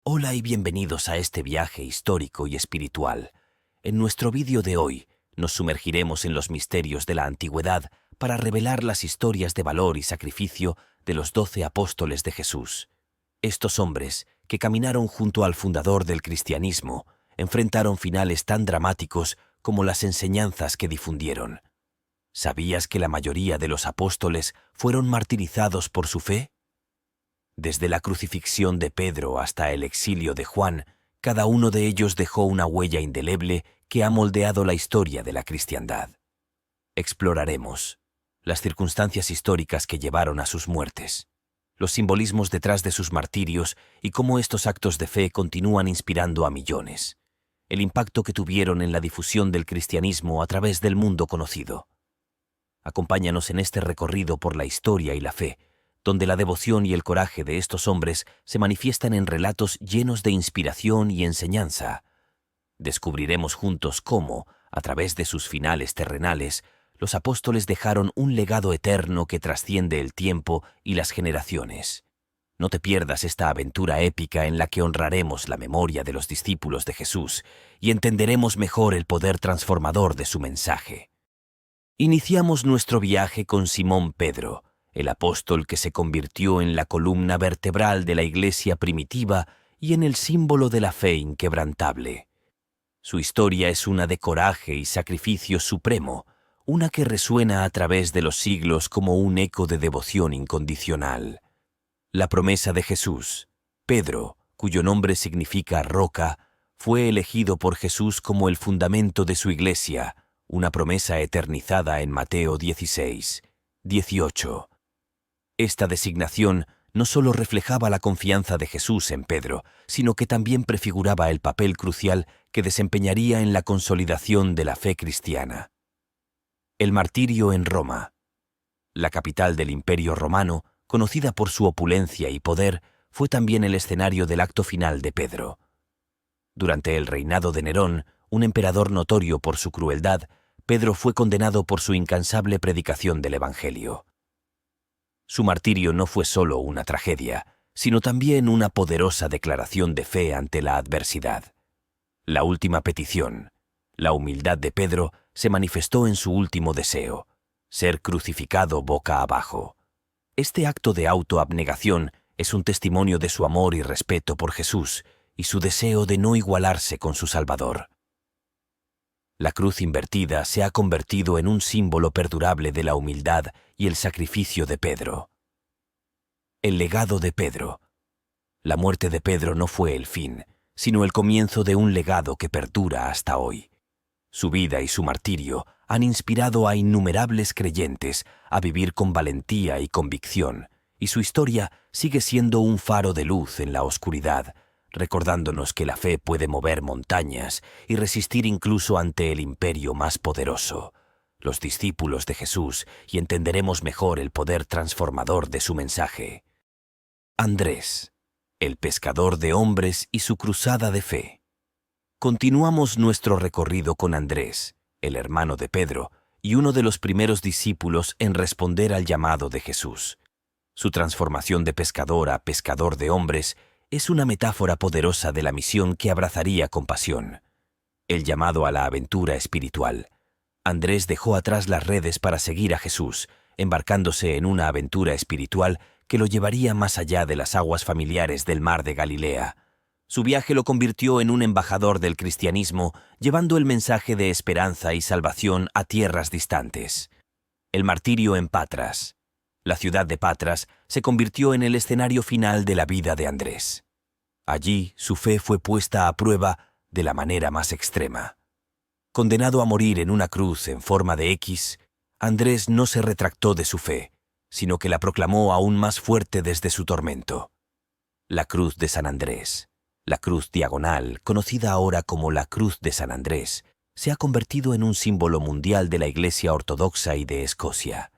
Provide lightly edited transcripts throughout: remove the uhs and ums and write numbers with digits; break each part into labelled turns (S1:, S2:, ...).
S1: Hola y bienvenidos a este viaje histórico y espiritual. En nuestro vídeo de hoy nos sumergiremos en los misterios de la antigüedad para revelar las historias de valor y sacrificio de los 12 apóstoles de Jesús. Estos hombres, que caminaron junto al fundador del cristianismo, enfrentaron finales tan dramáticos como las enseñanzas que difundieron. ¿Sabías que la mayoría de los apóstoles fueron martirizados por su fe? Desde la crucifixión de Pedro hasta el exilio de Juan, cada uno de ellos dejó una huella indeleble que ha moldeado la historia de la cristiandad. Exploraremos las circunstancias históricas que llevaron a sus muertes, los simbolismos detrás de sus martirios y cómo estos actos de fe continúan inspirando a millones, el impacto que tuvieron en la difusión del cristianismo a través del mundo conocido. Acompáñanos en este recorrido por la historia y la fe, donde la devoción y el coraje de estos hombres se manifiestan en relatos llenos de inspiración y enseñanza. Descubriremos juntos cómo, a través de sus finales terrenales, los apóstoles dejaron un legado eterno que trasciende el tiempo y las generaciones. No te pierdas esta aventura épica en la que honraremos la memoria de los discípulos de Jesús y entenderemos mejor el poder transformador de su mensaje. Iniciamos nuestro viaje con Simón Pedro, el apóstol que se convirtió en la columna vertebral de la iglesia primitiva y en el símbolo de la fe inquebrantable. Su historia es una de coraje y sacrificio supremo, una que resuena a través de los siglos como un eco de devoción incondicional. La promesa de Jesús, Pedro, cuyo nombre significa roca, fue elegido por Jesús como el fundamento de su iglesia, una promesa eternizada en Mateo 16, 18. Esta designación no solo reflejaba la confianza de Jesús en Pedro, sino que también prefiguraba el papel crucial que desempeñaría en la consolidación de la fe cristiana. El martirio en Roma. La capital del Imperio Romano, conocida por su opulencia y poder, fue también el escenario del acto final de Pedro. Durante el reinado de Nerón, un emperador notorio por su crueldad, Pedro fue condenado por su incansable predicación del Evangelio. Su martirio no fue solo una tragedia, sino también una poderosa declaración de fe ante la adversidad. La última petición, la humildad de Pedro, se manifestó en su último deseo, ser crucificado boca abajo. Este acto de autoabnegación es un testimonio de su amor y respeto por Jesús y su deseo de no igualarse con su Salvador. La cruz invertida se ha convertido en un símbolo perdurable de la humildad y el sacrificio de Pedro. El legado de Pedro. La muerte de Pedro no fue el fin, sino el comienzo de un legado que perdura hasta hoy. Su vida y su martirio han inspirado a innumerables creyentes a vivir con valentía y convicción, y su historia sigue siendo un faro de luz en la oscuridad, recordándonos que la fe puede mover montañas y resistir incluso ante el imperio más poderoso, los discípulos de Jesús, y entenderemos mejor el poder transformador de su mensaje. Andrés, el pescador de hombres y su cruzada de fe. Continuamos nuestro recorrido con Andrés, el hermano de Pedro, y uno de los primeros discípulos en responder al llamado de Jesús. Su transformación de pescador a pescador de hombres es una metáfora poderosa de la misión que abrazaría con pasión. El llamado a la aventura espiritual. Andrés dejó atrás las redes para seguir a Jesús, embarcándose en una aventura espiritual que lo llevaría más allá de las aguas familiares del mar de Galilea. Su viaje lo convirtió en un embajador del cristianismo, llevando el mensaje de esperanza y salvación a tierras distantes. El martirio en Patras. La ciudad de Patras se convirtió en el escenario final de la vida de Andrés. Allí su fe fue puesta a prueba de la manera más extrema. Condenado a morir en una cruz en forma de X, Andrés no se retractó de su fe, sino que la proclamó aún más fuerte desde su tormento. La cruz de San Andrés, la cruz diagonal, conocida ahora como la cruz de San Andrés, se ha convertido en un símbolo mundial de la Iglesia Ortodoxa y de Escocia.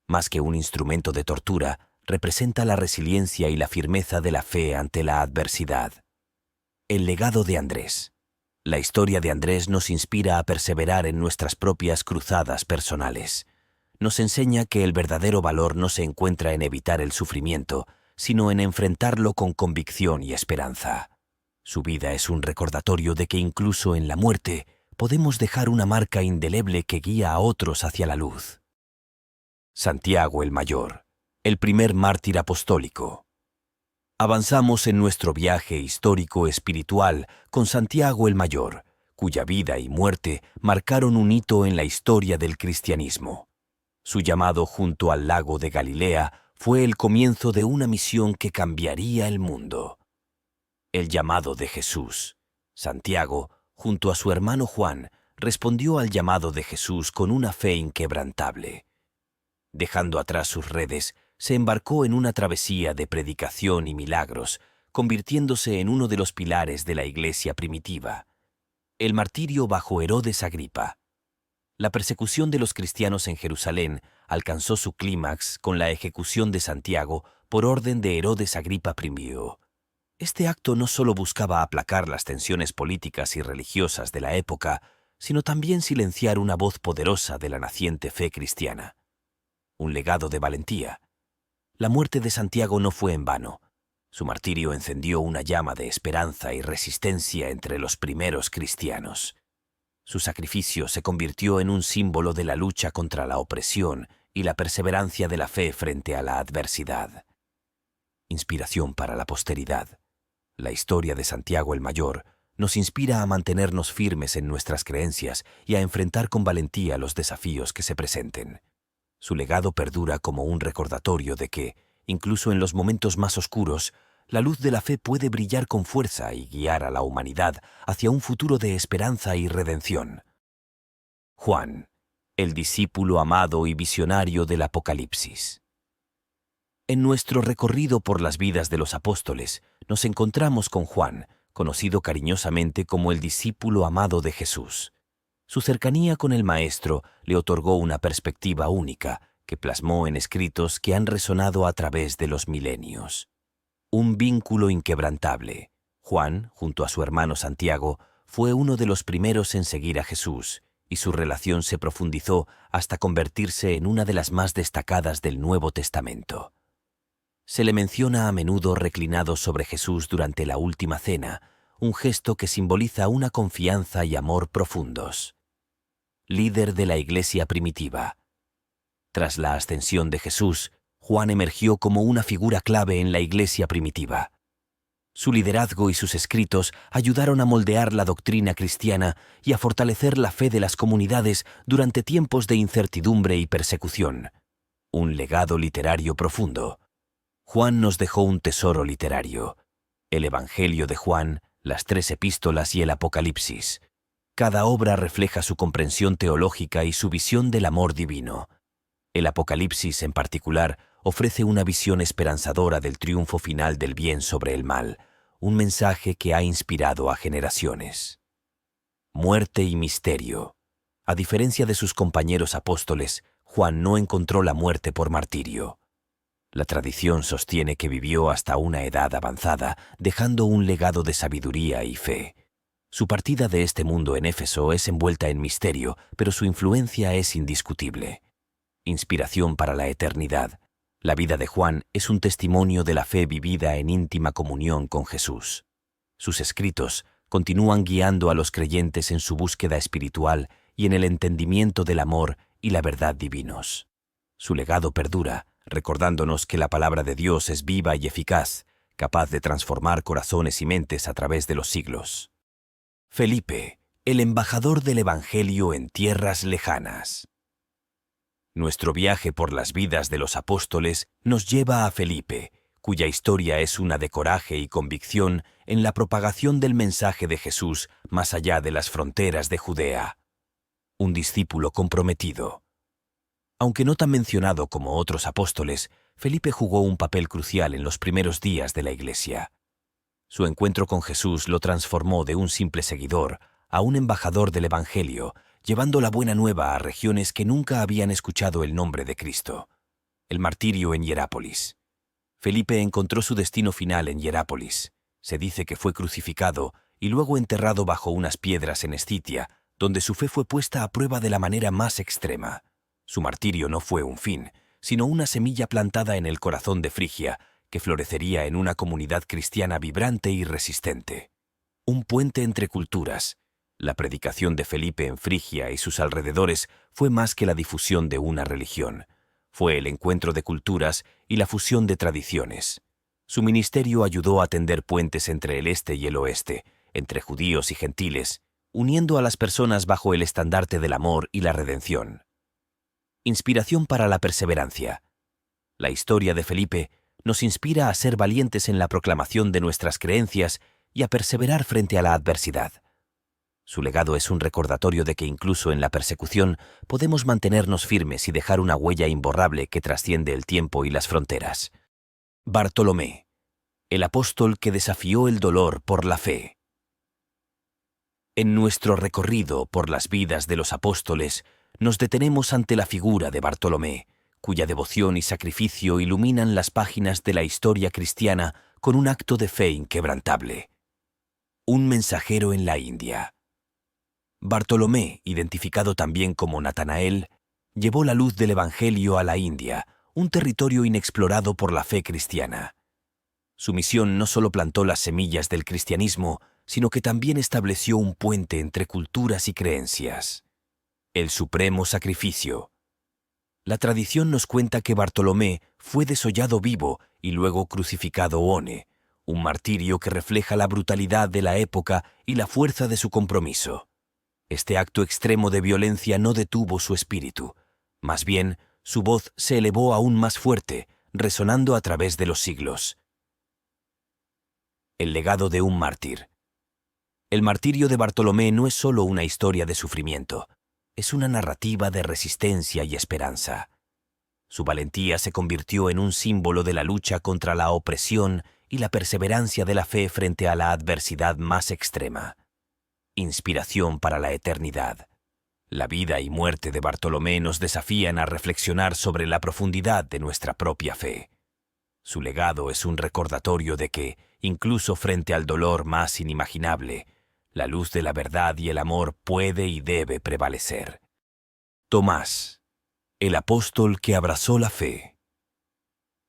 S1: Más que un instrumento de tortura, representa la resiliencia y la firmeza de la fe ante la adversidad. El legado de Andrés. La historia de Andrés nos inspira a perseverar en nuestras propias cruzadas personales. Nos enseña que el verdadero valor no se encuentra en evitar el sufrimiento, sino en enfrentarlo con convicción y esperanza. Su vida es un recordatorio de que incluso en la muerte podemos dejar una marca indeleble que guía a otros hacia la luz. Santiago el Mayor, el primer mártir apostólico. Avanzamos en nuestro viaje histórico espiritual con Santiago el Mayor, cuya vida y muerte marcaron un hito en la historia del cristianismo. Su llamado junto al lago de Galilea fue el comienzo de una misión que cambiaría el mundo. El llamado de Jesús. Santiago, junto a su hermano Juan, respondió al llamado de Jesús con una fe inquebrantable. Dejando atrás sus redes, se embarcó en una travesía de predicación y milagros, convirtiéndose en uno de los pilares de la iglesia primitiva. El martirio bajo Herodes Agripa. La persecución de los cristianos en Jerusalén alcanzó su clímax con la ejecución de Santiago por orden de Herodes Agripa I. Este acto no solo buscaba aplacar las tensiones políticas y religiosas de la época, sino también silenciar una voz poderosa de la naciente fe cristiana. Un legado de valentía. La muerte de Santiago no fue en vano. Su martirio encendió una llama de esperanza y resistencia entre los primeros cristianos. Su sacrificio se convirtió en un símbolo de la lucha contra la opresión y la perseverancia de la fe frente a la adversidad. Inspiración para la posteridad. La historia de Santiago el Mayor nos inspira a mantenernos firmes en nuestras creencias y a enfrentar con valentía los desafíos que se presenten. Su legado perdura como un recordatorio de que, incluso en los momentos más oscuros, la luz de la fe puede brillar con fuerza y guiar a la humanidad hacia un futuro de esperanza y redención. Juan, el discípulo amado y visionario del Apocalipsis. En nuestro recorrido por las vidas de los apóstoles, nos encontramos con Juan, conocido cariñosamente como el discípulo amado de Jesús. Su cercanía con el Maestro le otorgó una perspectiva única que plasmó en escritos que han resonado a través de los milenios. Un vínculo inquebrantable. Juan, junto a su hermano Santiago, fue uno de los primeros en seguir a Jesús, y su relación se profundizó hasta convertirse en una de las más destacadas del Nuevo Testamento. Se le menciona a menudo reclinado sobre Jesús durante la última cena, un gesto que simboliza una confianza y amor profundos. Líder de la iglesia primitiva. Tras la ascensión de Jesús, Juan emergió como una figura clave en la iglesia primitiva. Su liderazgo y sus escritos ayudaron a moldear la doctrina cristiana y a fortalecer la fe de las comunidades durante tiempos de incertidumbre y persecución. Un legado literario profundo. Juan nos dejó un tesoro literario. El Evangelio de Juan, las 3 epístolas y el Apocalipsis. Cada obra refleja su comprensión teológica y su visión del amor divino. El Apocalipsis, en particular, ofrece una visión esperanzadora del triunfo final del bien sobre el mal, un mensaje que ha inspirado a generaciones. Muerte y misterio. A diferencia de sus compañeros apóstoles, Juan no encontró la muerte por martirio. La tradición sostiene que vivió hasta una edad avanzada, dejando un legado de sabiduría y fe. Su partida de este mundo en Éfeso es envuelta en misterio, pero su influencia es indiscutible. Inspiración para la eternidad. La vida de Juan es un testimonio de la fe vivida en íntima comunión con Jesús. Sus escritos continúan guiando a los creyentes en su búsqueda espiritual y en el entendimiento del amor y la verdad divinos. Su legado perdura, recordándonos que la palabra de Dios es viva y eficaz, capaz de transformar corazones y mentes a través de los siglos. Felipe, el embajador del Evangelio en tierras lejanas. Nuestro viaje por las vidas de los apóstoles nos lleva a Felipe, cuya historia es una de coraje y convicción en la propagación del mensaje de Jesús más allá de las fronteras de Judea. Un discípulo comprometido. Aunque no tan mencionado como otros apóstoles, Felipe jugó un papel crucial en los primeros días de la Iglesia. Su encuentro con Jesús lo transformó de un simple seguidor a un embajador del Evangelio, llevando la buena nueva a regiones que nunca habían escuchado el nombre de Cristo. El martirio en Hierápolis. Felipe encontró su destino final en Hierápolis. Se dice que fue crucificado y luego enterrado bajo unas piedras en Escitia, donde su fe fue puesta a prueba de la manera más extrema. Su martirio no fue un fin, sino una semilla plantada en el corazón de Frigia, que florecería en una comunidad cristiana vibrante y resistente. Un puente entre culturas. La predicación de Felipe en Frigia y sus alrededores fue más que la difusión de una religión. Fue el encuentro de culturas y la fusión de tradiciones. Su ministerio ayudó a tender puentes entre el este y el oeste, entre judíos y gentiles, uniendo a las personas bajo el estandarte del amor y la redención. Inspiración para la perseverancia. La historia de Felipe nos inspira a ser valientes en la proclamación de nuestras creencias y a perseverar frente a la adversidad. Su legado es un recordatorio de que incluso en la persecución podemos mantenernos firmes y dejar una huella imborrable que trasciende el tiempo y las fronteras. Bartolomé, el apóstol que desafió el dolor por la fe. En nuestro recorrido por las vidas de los apóstoles, nos detenemos ante la figura de Bartolomé, cuya devoción y sacrificio iluminan las páginas de la historia cristiana con un acto de fe inquebrantable. Un mensajero en la India. Bartolomé, identificado también como Natanael, llevó la luz del Evangelio a la India, un territorio inexplorado por la fe cristiana. Su misión no solo plantó las semillas del cristianismo, sino que también estableció un puente entre culturas y creencias. El supremo sacrificio. La tradición nos cuenta que Bartolomé fue desollado vivo y luego crucificado one, un martirio que refleja la brutalidad de la época y la fuerza de su compromiso. Este acto extremo de violencia no detuvo su espíritu. Más bien, su voz se elevó aún más fuerte, resonando a través de los siglos. El legado de un mártir. El martirio de Bartolomé no es solo una historia de sufrimiento, es una narrativa de resistencia y esperanza. Su valentía se convirtió en un símbolo de la lucha contra la opresión y la perseverancia de la fe frente a la adversidad más extrema. Inspiración para la eternidad. La vida y muerte de Bartolomé nos desafían a reflexionar sobre la profundidad de nuestra propia fe. Su legado es un recordatorio de que, incluso frente al dolor más inimaginable, la luz de la verdad y el amor puede y debe prevalecer. Tomás, el apóstol que abrazó la fe.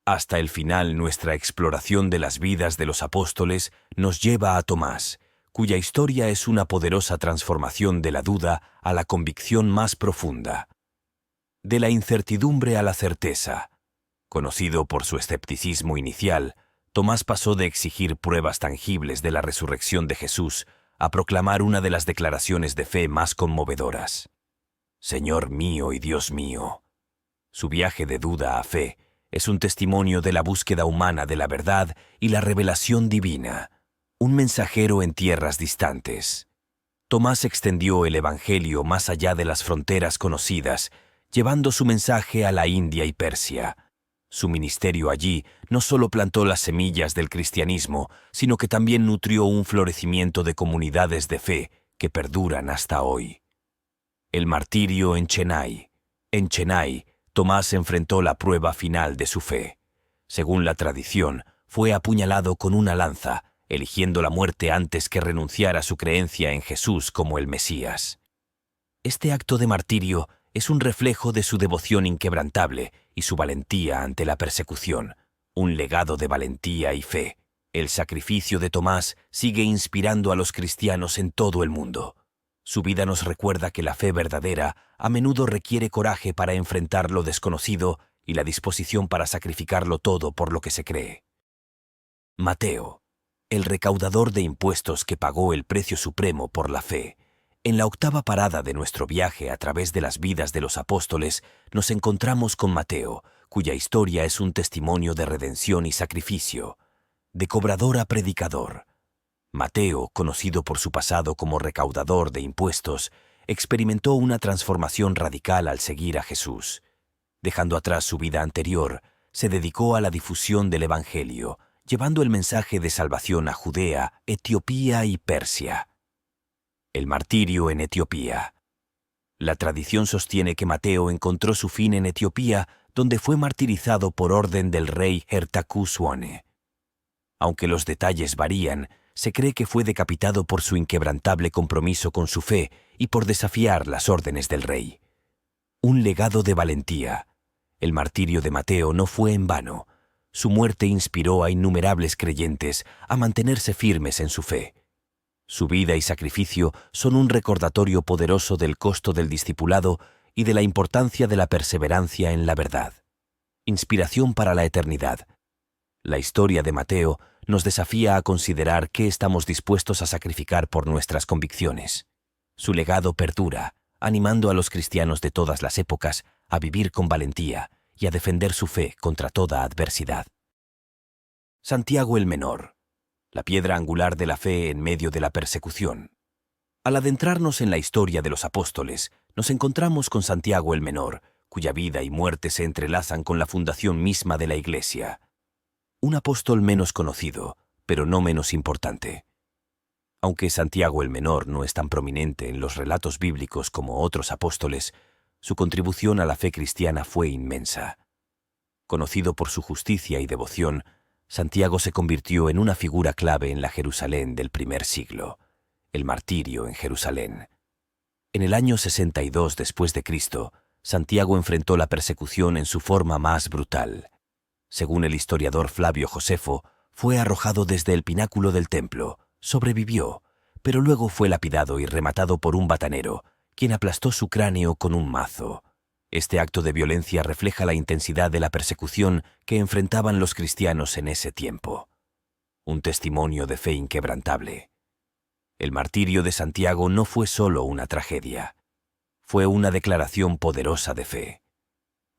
S1: Hasta el final, nuestra exploración de las vidas de los apóstoles nos lleva a Tomás, cuya historia es una poderosa transformación de la duda a la convicción más profunda. De la incertidumbre a la certeza. Conocido por su escepticismo inicial, Tomás pasó de exigir pruebas tangibles de la resurrección de Jesús a proclamar una de las declaraciones de fe más conmovedoras. Señor mío y Dios mío. Su viaje de duda a fe es un testimonio de la búsqueda humana de la verdad y la revelación divina. Un mensajero en tierras distantes. Tomás extendió el Evangelio más allá de las fronteras conocidas, llevando su mensaje a la India y Persia. Su ministerio allí no solo plantó las semillas del cristianismo, sino que también nutrió un florecimiento de comunidades de fe que perduran hasta hoy. El martirio en Chennai. En Chennai, Tomás enfrentó la prueba final de su fe. Según la tradición, fue apuñalado con una lanza, eligiendo la muerte antes que renunciar a su creencia en Jesús como el Mesías. Este acto de martirio es un reflejo de su devoción inquebrantable y su valentía ante la persecución, un legado de valentía y fe. El sacrificio de Tomás sigue inspirando a los cristianos en todo el mundo. Su vida nos recuerda que la fe verdadera a menudo requiere coraje para enfrentar lo desconocido y la disposición para sacrificarlo todo por lo que se cree. Mateo, el recaudador de impuestos que pagó el precio supremo por la fe. En la octava parada de nuestro viaje a través de las vidas de los apóstoles, nos encontramos con Mateo, cuya historia es un testimonio de redención y sacrificio. De cobrador a predicador. Mateo, conocido por su pasado como recaudador de impuestos, experimentó una transformación radical al seguir a Jesús. Dejando atrás su vida anterior, se dedicó a la difusión del Evangelio, llevando el mensaje de salvación a Judea, Etiopía y Persia. El martirio en Etiopía. La tradición sostiene que Mateo encontró su fin en Etiopía, donde fue martirizado por orden del rey Hertakusuone. Aunque los detalles varían, se cree que fue decapitado por su inquebrantable compromiso con su fe y por desafiar las órdenes del rey. Un legado de valentía. El martirio de Mateo no fue en vano. Su muerte inspiró a innumerables creyentes a mantenerse firmes en su fe. Su vida y sacrificio son un recordatorio poderoso del costo del discipulado y de la importancia de la perseverancia en la verdad. Inspiración para la eternidad. La historia de Mateo nos desafía a considerar qué estamos dispuestos a sacrificar por nuestras convicciones. Su legado perdura, animando a los cristianos de todas las épocas a vivir con valentía y a defender su fe contra toda adversidad. Santiago el Menor, la piedra angular de la fe en medio de la persecución. Al adentrarnos en la historia de los apóstoles, nos encontramos con Santiago el Menor, cuya vida y muerte se entrelazan con la fundación misma de la Iglesia. Un apóstol menos conocido, pero no menos importante. Aunque Santiago el Menor no es tan prominente en los relatos bíblicos como otros apóstoles, su contribución a la fe cristiana fue inmensa. Conocido por su justicia y devoción, Santiago se convirtió en una figura clave en la Jerusalén del primer siglo, el martirio en Jerusalén. En el año 62 después de Cristo, Santiago enfrentó la persecución en su forma más brutal. Según el historiador Flavio Josefo, fue arrojado desde el pináculo del templo, sobrevivió, pero luego fue lapidado y rematado por un batanero, quien aplastó su cráneo con un mazo. Este acto de violencia refleja la intensidad de la persecución que enfrentaban los cristianos en ese tiempo. Un testimonio de fe inquebrantable. El martirio de Santiago no fue solo una tragedia. Fue una declaración poderosa de fe.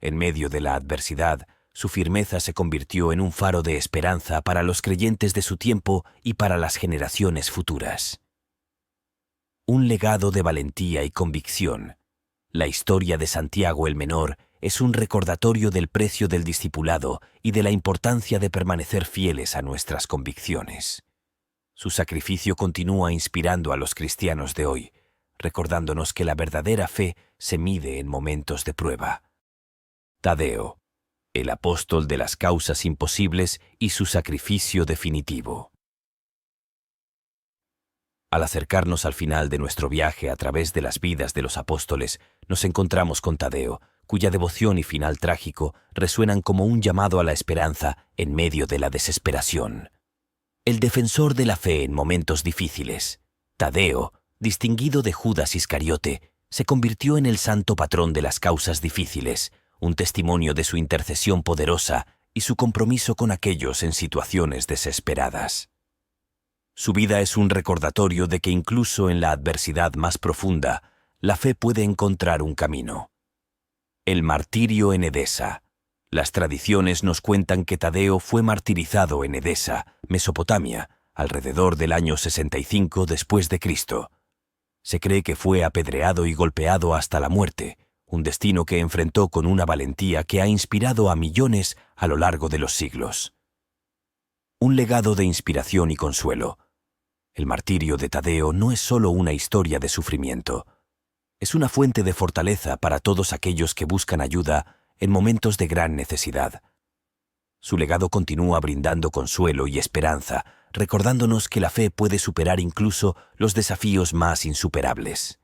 S1: En medio de la adversidad, su firmeza se convirtió en un faro de esperanza para los creyentes de su tiempo y para las generaciones futuras. Un legado de valentía y convicción. La historia de Santiago el Menor es un recordatorio del precio del discipulado y de la importancia de permanecer fieles a nuestras convicciones. Su sacrificio continúa inspirando a los cristianos de hoy, recordándonos que la verdadera fe se mide en momentos de prueba. Tadeo, el apóstol de las causas imposibles y su sacrificio definitivo. Al acercarnos al final de nuestro viaje a través de las vidas de los apóstoles, nos encontramos con Tadeo, cuya devoción y final trágico resuenan como un llamado a la esperanza en medio de la desesperación. El defensor de la fe en momentos difíciles, Tadeo, distinguido de Judas Iscariote, se convirtió en el santo patrón de las causas difíciles, un testimonio de su intercesión poderosa y su compromiso con aquellos en situaciones desesperadas. Su vida es un recordatorio de que incluso en la adversidad más profunda, la fe puede encontrar un camino. El martirio en Edesa. Las tradiciones nos cuentan que Tadeo fue martirizado en Edesa, Mesopotamia, alrededor del año 65 después de Cristo. Se cree que fue apedreado y golpeado hasta la muerte, un destino que enfrentó con una valentía que ha inspirado a millones a lo largo de los siglos. Un legado de inspiración y consuelo. El martirio de Tadeo no es solo una historia de sufrimiento. Es una fuente de fortaleza para todos aquellos que buscan ayuda en momentos de gran necesidad. Su legado continúa brindando consuelo y esperanza, recordándonos que la fe puede superar incluso los desafíos más insuperables.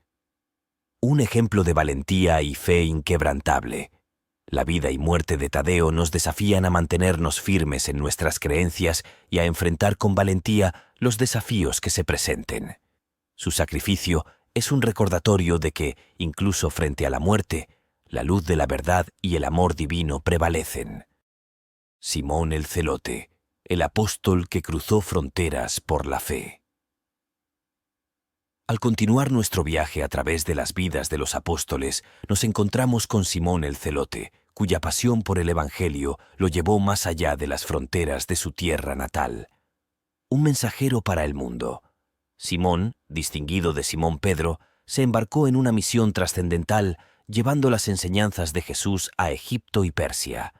S1: Un ejemplo de valentía y fe inquebrantable. La vida y muerte de Tadeo nos desafían a mantenernos firmes en nuestras creencias y a enfrentar con valentía los desafíos que se presenten. Su sacrificio es un recordatorio de que, incluso frente a la muerte, la luz de la verdad y el amor divino prevalecen. Simón el Celote, el apóstol que cruzó fronteras por la fe. Al continuar nuestro viaje a través de las vidas de los apóstoles, nos encontramos con Simón el Celote, cuya pasión por el Evangelio lo llevó más allá de las fronteras de su tierra natal. Un mensajero para el mundo. Simón, distinguido de Simón Pedro, se embarcó en una misión trascendental llevando las enseñanzas de Jesús a Egipto y Persia.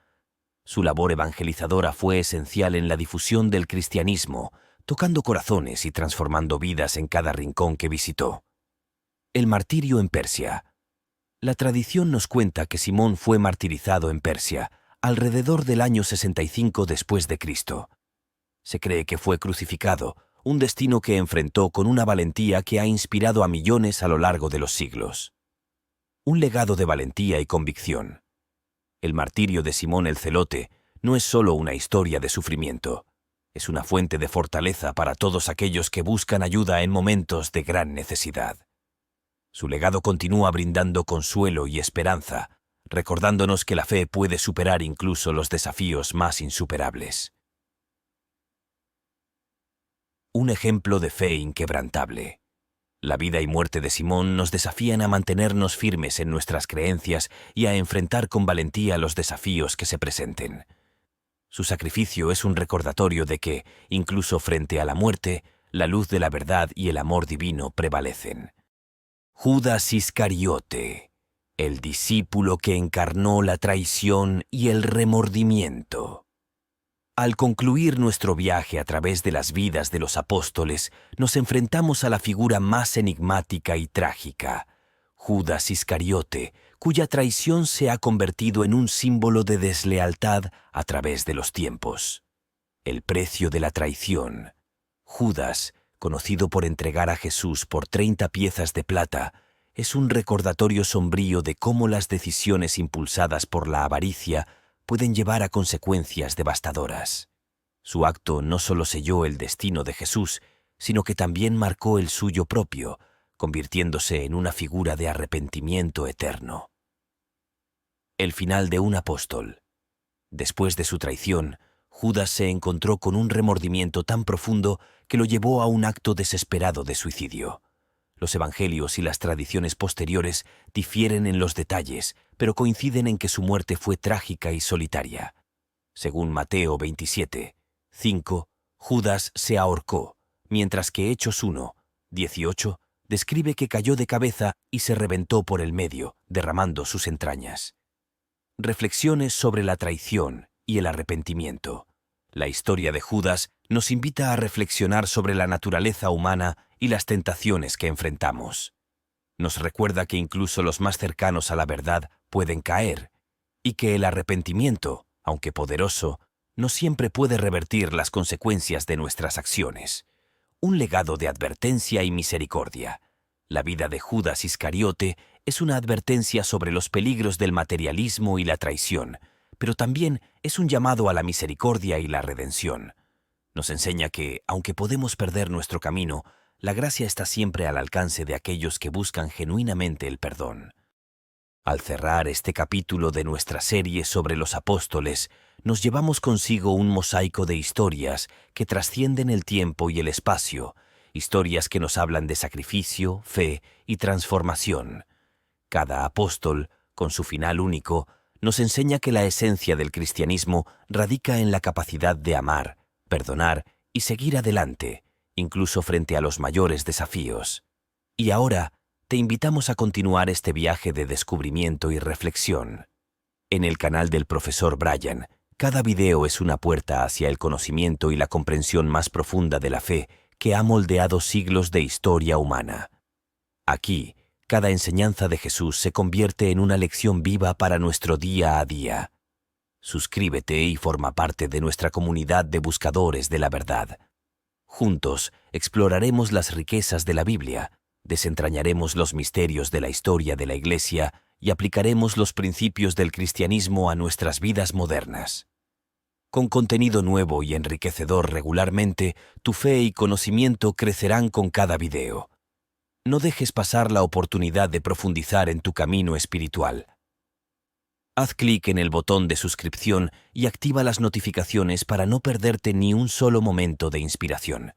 S1: Su labor evangelizadora fue esencial en la difusión del cristianismo, tocando corazones y transformando vidas en cada rincón que visitó. El martirio en Persia. La tradición nos cuenta que Simón fue martirizado en Persia, alrededor del año 65 después de Cristo. Se cree que fue crucificado, un destino que enfrentó con una valentía que ha inspirado a millones a lo largo de los siglos. Un legado de valentía y convicción. El martirio de Simón el Celote no es solo una historia de sufrimiento. Es una fuente de fortaleza para todos aquellos que buscan ayuda en momentos de gran necesidad. Su legado continúa brindando consuelo y esperanza, recordándonos que la fe puede superar incluso los desafíos más insuperables. Un ejemplo de fe inquebrantable. La vida y muerte de Simón nos desafían a mantenernos firmes en nuestras creencias y a enfrentar con valentía los desafíos que se presenten. Su sacrificio es un recordatorio de que, incluso frente a la muerte, la luz de la verdad y el amor divino prevalecen. Judas Iscariote, el discípulo que encarnó la traición y el remordimiento. Al concluir nuestro viaje a través de las vidas de los apóstoles, nos enfrentamos a la figura más enigmática y trágica, Judas Iscariote, cuya traición se ha convertido en un símbolo de deslealtad a través de los tiempos. El precio de la traición. Judas, conocido por entregar a Jesús por 30 piezas de plata, es un recordatorio sombrío de cómo las decisiones impulsadas por la avaricia pueden llevar a consecuencias devastadoras. Su acto no solo selló el destino de Jesús, sino que también marcó el suyo propio, convirtiéndose en una figura de arrepentimiento eterno. El final de un apóstol. Después de su traición, Judas se encontró con un remordimiento tan profundo que lo llevó a un acto desesperado de suicidio. Los evangelios y las tradiciones posteriores difieren en los detalles, pero coinciden en que su muerte fue trágica y solitaria. Según Mateo 27:5, Judas se ahorcó, mientras que Hechos 1:18 describe que cayó de cabeza y se reventó por el medio, derramando sus entrañas. Reflexiones sobre la traición y el arrepentimiento. La historia de Judas nos invita a reflexionar sobre la naturaleza humana y las tentaciones que enfrentamos. Nos recuerda que incluso los más cercanos a la verdad pueden caer, y que el arrepentimiento, aunque poderoso, no siempre puede revertir las consecuencias de nuestras acciones. Un legado de advertencia y misericordia. La vida de Judas Iscariote es una advertencia sobre los peligros del materialismo y la traición, pero también es un llamado a la misericordia y la redención. Nos enseña que, aunque podemos perder nuestro camino, la gracia está siempre al alcance de aquellos que buscan genuinamente el perdón. Al cerrar este capítulo de nuestra serie sobre los apóstoles, nos llevamos consigo un mosaico de historias que trascienden el tiempo y el espacio, historias que nos hablan de sacrificio, fe y transformación. Cada apóstol, con su final único, nos enseña que la esencia del cristianismo radica en la capacidad de amar, perdonar y seguir adelante, incluso frente a los mayores desafíos. Y ahora, te invitamos a continuar este viaje de descubrimiento y reflexión. En el canal del Profesor Brian, cada video es una puerta hacia el conocimiento y la comprensión más profunda de la fe que ha moldeado siglos de historia humana. Aquí, cada enseñanza de Jesús se convierte en una lección viva para nuestro día a día. Suscríbete y forma parte de nuestra comunidad de buscadores de la verdad. Juntos exploraremos las riquezas de la Biblia, desentrañaremos los misterios de la historia de la Iglesia y aplicaremos los principios del cristianismo a nuestras vidas modernas. Con contenido nuevo y enriquecedor regularmente, tu fe y conocimiento crecerán con cada video. No dejes pasar la oportunidad de profundizar en tu camino espiritual. Haz clic en el botón de suscripción y activa las notificaciones para no perderte ni un solo momento de inspiración.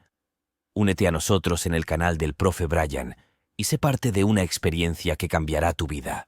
S1: Únete a nosotros en el canal del Profe Brian y sé parte de una experiencia que cambiará tu vida.